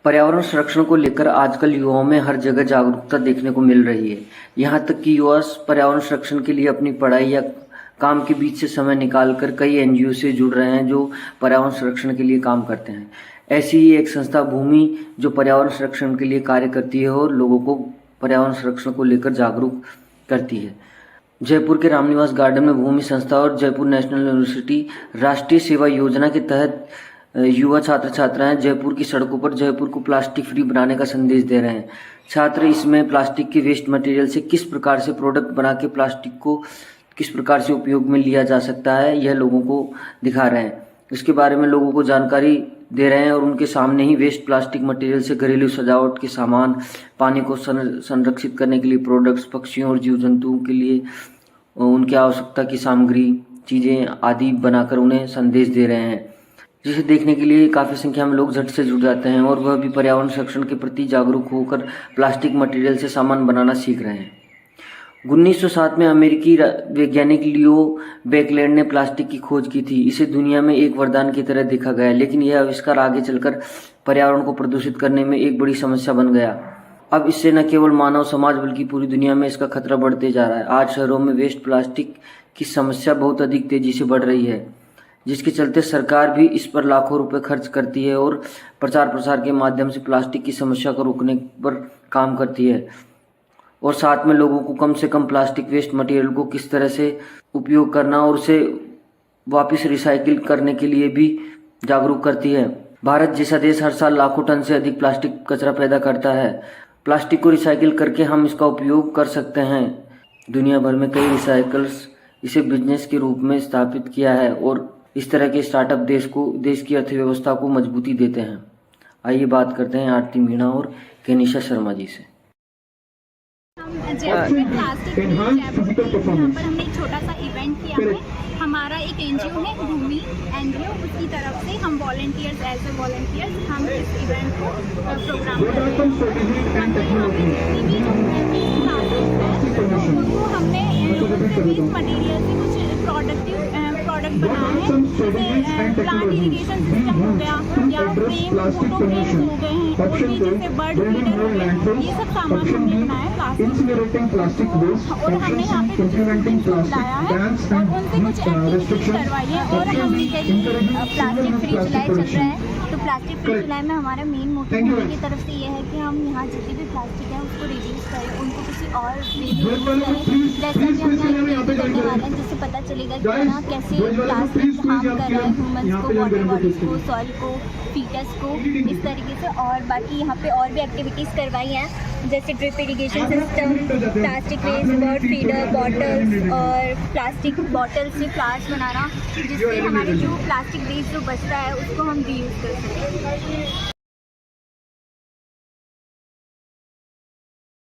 पर्यावरण संरक्षण को लेकर आजकल युवाओं में हर जगह जागरूकता देखने को मिल रही है। यहाँ तक कि युवा पर्यावरण संरक्षण के लिए अपनी पढ़ाई या काम के बीच से समय निकालकर कई एनजीओ से जुड़ रहे हैं जो पर्यावरण संरक्षण के लिए काम करते हैं। ऐसी ही एक संस्था भूमि जो पर्यावरण संरक्षण के लिए कार्य करती है और लोगों को पर्यावरण संरक्षण को लेकर जागरूक करती है। जयपुर के रामनिवास गार्डन में भूमि संस्था और जयपुर नेशनल यूनिवर्सिटी राष्ट्रीय सेवा योजना के तहत युवा छात्र छात्राएं जयपुर की सड़कों पर जयपुर को प्लास्टिक फ्री बनाने का संदेश दे रहे हैं। छात्र इसमें प्लास्टिक के वेस्ट मटेरियल से किस प्रकार से प्रोडक्ट बना के प्लास्टिक को किस प्रकार से उपयोग में लिया जा सकता है यह लोगों को दिखा रहे हैं। इसके बारे में लोगों को जानकारी दे रहे हैं और उनके सामने ही वेस्ट प्लास्टिक मटेरियल से घरेलू सजावट के सामान, पानी को संरक्षित करने के लिए प्रोडक्ट्स, पक्षियों और जीव जंतुओं के लिए उनकी आवश्यकता की सामग्री, चीज़ें आदि बनाकर उन्हें संदेश दे रहे हैं, जिसे देखने के लिए काफ़ी संख्या में लोग झट से जुड़ जाते हैं और वह भी पर्यावरण संरक्षण के प्रति जागरूक होकर प्लास्टिक मटेरियल से सामान बनाना सीख रहे हैं। 1907 में अमेरिकी वैज्ञानिक लियो बेकलैंड ने प्लास्टिक की खोज की थी। इसे दुनिया में एक वरदान की तरह देखा गया, लेकिन यह आविष्कार आगे चलकर पर्यावरण को प्रदूषित करने में एक बड़ी समस्या बन गया। अब इससे न केवल मानव समाज बल्कि पूरी दुनिया में इसका खतरा बढ़ते जा रहा है। आज शहरों में वेस्ट प्लास्टिक की समस्या बहुत अधिक तेजी से बढ़ रही है, जिसके चलते सरकार भी इस पर लाखों रुपए खर्च करती है और प्रचार प्रसार के माध्यम से प्लास्टिक की समस्या को रोकने पर काम करती है और साथ में लोगों को कम से कम प्लास्टिक वेस्ट मटेरियल को किस तरह से उपयोग करना और उसे वापस रिसाइकिल करने के लिए भी जागरूक करती है। भारत जैसा देश हर साल लाखों टन से अधिक प्लास्टिक कचरा पैदा करता है। प्लास्टिक को रिसाइकिल करके हम इसका उपयोग कर सकते हैं। दुनिया भर में कई रिसाइकल्स इसे बिजनेस के रूप में स्थापित किया है और इस तरह के स्टार्टअप देश की अर्थव्यवस्था को मजबूती देते हैं। आइए बात करते हैं आरती मीणा और केनिशा शर्मा जी से। जयपुर में प्लास्टिक जयपुर यहाँ पर हमने एक छोटा सा इवेंट किया है। हमारा एक एनजीओ है भूमि एनजीओ, उसकी तरफ से हम वॉलंटियर्स एज ए वॉलंटियर्स हम इस इवेंट को प्रोग्राम कर रहे हैं। तो हमने वेस्ट मटेरियल से कुछ प्रोडक्ट बनाए हैं, जैसे प्लांट इरिगेशन सिस्टम हो गया या फ्रेम, फोटो फ्रेम्स हो गए हैं और ये जैसे बर्ड फीडर हो गए, ये सब सामान हमने बनाया प्लास्टिक और हमने यहाँ पे कुछ लाया है और उनसे कुछ एक्टिविटीज करवाई है। और हमने प्लास्टिक फ्री जुलाई चल रहा है, तो प्लास्टिक फ्री जुलाई में हमारा मेन मोटिव की तरफ से ये है कि हम यहाँ जितनी भी प्लास्टिक है उसको रिड्यूस करें, उनको किसी और रीयूज करें। जैसा कि हम यहाँ करने वाले हैं, जिससे पता चलेगा कि यहाँ कैसे प्लास्टिक हार्म कर रहा है ह्यूमन्स को, वाटर बॉडीज को, सॉइल को, फीटस को, इस तरीके से। और बाकी यहाँ पे और भी एक्टिविटीज़ करवाई हैं, जैसे drip irrigation system, plastic waste, bird feeder, bottles और प्लास्टिक बॉटल से फ्लावर्स बनाना, जिससे हमारे जो प्लास्टिक वेस्ट जो बचता है उसको हम रीयूज कर सकते हैं।